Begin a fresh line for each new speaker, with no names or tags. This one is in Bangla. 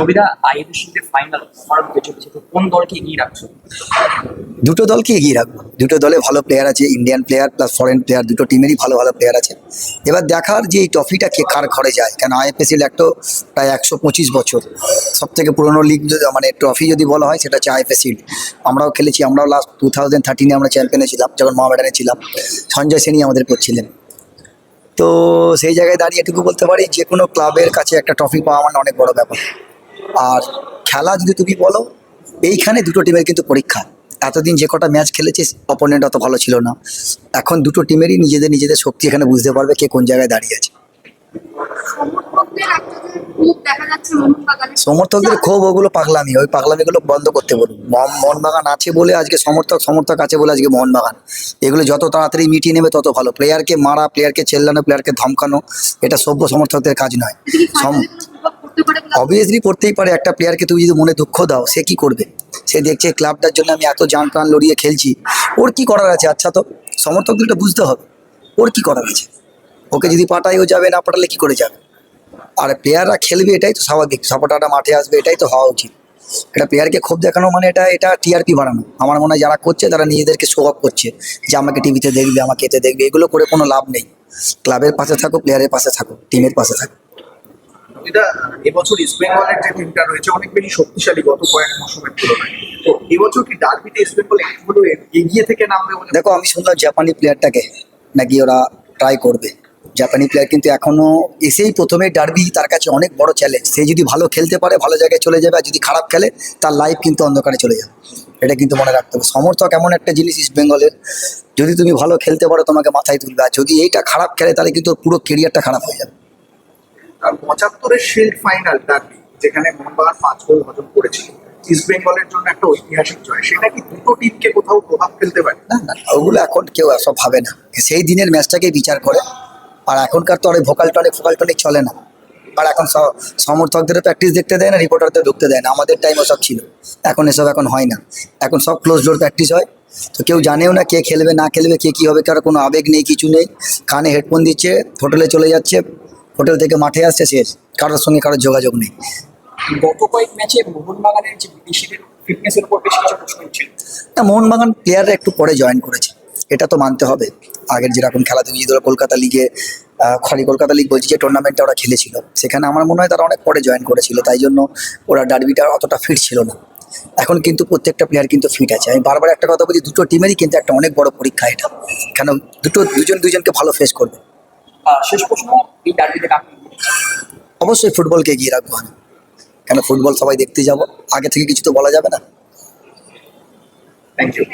নবীরা আইএফএ ফাইনাল করার হতে চলেছে, তো কোন দলকে এগিয়ে রাখছো?
দুটো দলকে এগিয়ে রাখবো। দুটো দলে ভালো প্লেয়ার আছে, Indian player plus foreign player, দুটো টিমেরই ভালো ভালো প্লেয়ার আছে। এবার দেখার যে এই ট্রফিটা কে কার ঘরে যায়, কেন আইএফএসিল একটা প্রায় 125 বছর সব থেকে পুরোনো লিগ, মানে ট্রফি যদি বলা হয় সেটা হচ্ছে আইএফএসিল। আমরাও খেলেছি, আমরাও লাস্ট 2013-এ আমরা চ্যাম্পিয়নে ছিলাম, যখন মহামেডানে ছিলাম। সঞ্জয় সেনই আমাদের কোচ ছিলেন। তো সেই জায়গায় দাঁড়িয়ে এটুকু বলতে পারি, যে কোনো ক্লাবের কাছে একটা ট্রফি পাওয়া মানে অনেক বড় ব্যাপার। আর খেলা যদি তুমি বলো, এইখানে দুটো টিমের কিন্তু পরীক্ষা। এতদিন যে কটা ম্যাচ খেলেছে অপোনেন্ট অত ভালো ছিল না। এখন দুটো টিমেরই নিজেদের নিজেদের শক্তি এখানে বুঝতে পারবে কে কোন জায়গায় দাঁড়িয়ে আছে। সমর্থকদের ক্ষোভ, ওগুলো পাগলামি, ওই পাগলামিগুলো বন্ধ করতে বলুন। মোহনবাগান আছে বলে আজকে সমর্থক আছে বলে আজকে মোহনবাগান। এগুলো যত তাড়াতাড়ি মিটিয়ে নেবে তত ভালো। প্লেয়ারকে মারা, প্লেয়ারকে চেল্লানো, প্লেয়ারকে ধমকানো, এটা সভ্য সমর্থকদের কাজ নয়। অবভিয়াসলি পড়তেই পারে। একটা প্লেয়ারকে তুমি যদি মনে দুঃখ দাও, সে কি করবে? সে দেখছে ক্লাবটার জন্য আমি এত জান প্রাণ লড়িয়ে খেলছি, ওর কি করার আছে? আচ্ছা, তো সমর্থকদের এটা বুঝতে হবে ওর কি করার আছে। ওকে যদি পাঠায়ও যাবে, না পাঠালে কি করে যাবে? আর প্লেয়াররা খেলবে, এটাই তো স্বাভাবিক। সাপোর্টাররা মাঠে আসবে, এটাই তো হওয়া উচিত। এটা প্লেয়ারকে ক্ষোভ দেখানো মানে এটা টিআরপি বাড়ানো। আমার মনে হয় যারা করছে তারা নিজেদেরকে শো অফ করছে, যে আমাকে টিভিতে দেখবে, আমাকে এতে দেখবে। এগুলো করে কোনো লাভ নেই। ক্লাবের পাশে থাকো, প্লেয়ারের পাশে থাকো, টিমের পাশে থাকো।
এটা এবছর ইস্ট বেঙ্গলের যে টিমটা রয়েছে অনেক বেশি শক্তিশালী গত কয়েক মৌসুমের তুলনায়। তো এবছর কি ডার্বিতে ইস্ট বেঙ্গল একটু এগিয়ে থেকে নামবে বলে?
দেখো, আমি শুনলাম জাপানি প্লেয়ারটাকে নাকি ওরা ট্রাই করবে। জাপানি প্লেয়ার কিন্তু এখনো এসেই প্রথমে ডার্বি তার কাছে অনেক বড় চ্যালেঞ্জ। সে যদি ভালো খেলতে পারে ভালো জায়গায় চলে যাবে, আর যদি খারাপ খেলে তার লাইফ কিন্তু অন্ধকারে চলে যাবে। এটা কিন্তু মনে রাখতে হবে। সমর্থক এমন একটা জিনিস ইস্ট বেঙ্গলের, যদি তুমি ভালো খেলতে পারো তোমাকে মাথায় তুলবে, আর যদি এইটা খারাপ খেলে তাহলে কিন্তু ওর পুরো কেরিয়ারটা খারাপ হয়ে যাবে।
আর 75-এর শিল্ড ফাইনাল ডার্বি, যেখানে মোহনবাগান 5 গোল হজম করেছিল, ইস্ট বেঙ্গলের জন্য একটা ঐতিহাসিক জয়। সেটা কি দুটো টিমকে কোথাও প্রভাব ফেলতে পারে?
না না, ওগুলো এখন কেউ এসব ভাবে না। সেই দিনের ম্যাচটাকেই বিচার করে। আর এখনকার তো অনেক ফোকাল টনিক চলে না। আর এখন সমর্থকদেরও প্র্যাকটিস দেখতে দেয় না, রিপোর্টারদের ঢুকতে দেয় না। আমাদের টাইম ওসব ছিল, এখন এসব এখন হয় না। এখন সব ক্লোজ ডোর প্র্যাকটিস হয়। তো কেউ জানেও না কে খেলবে না খেলবে, কে কী হবে, কারো কোনো আবেগ নেই, কিছু নেই। কানে হেডফোন দিচ্ছে, হোটেলে চলে যাচ্ছে, হোটেল থেকে মাঠে আসছে, শেষ। কারোর সঙ্গে কারোর যোগাযোগ নেই।
গত কয়েক ম্যাচে মোহনবাগানের যে বিদেশিদের ফিটনেসের উপর বেশ কিছু প্রশ্ন ছিল।
না, মোহনবাগান প্লেয়াররা একটু পরে জয়েন করেছে, এটা তো মানতে হবে। আগের যেরকম খেলা তুমি যদি কলকাতা লিগে, কলকাতা লিগ বলছি, যে টুর্নামেন্টটা ওরা খেলেছিল, সেখানে আমার মনে হয় তারা অনেক পরে জয়েন করেছিল, তাই জন্য ওরা ডার্বিটা অতটা ফিট ছিল না। এখন কিন্তু প্রত্যেকটা প্লেয়ার কিন্তু ফিট আছে। আমি বারবার একটা কথা বলছি, দুটো টিমেরই কিন্তু একটা অনেক বড় পরীক্ষা এটা। কেন দুজনকে ভালো ফেস করবে।
শেষ প্রশ্ন, এই ডার্বিতে কাকে এগিয়ে রাখছো?
অবশ্যই ফুটবলকে এগিয়ে রাখবো আমি। কেন ফুটবল সবাই দেখতে যাব, আগে থেকে কিছু তো বলা যাবে না।
Thank you.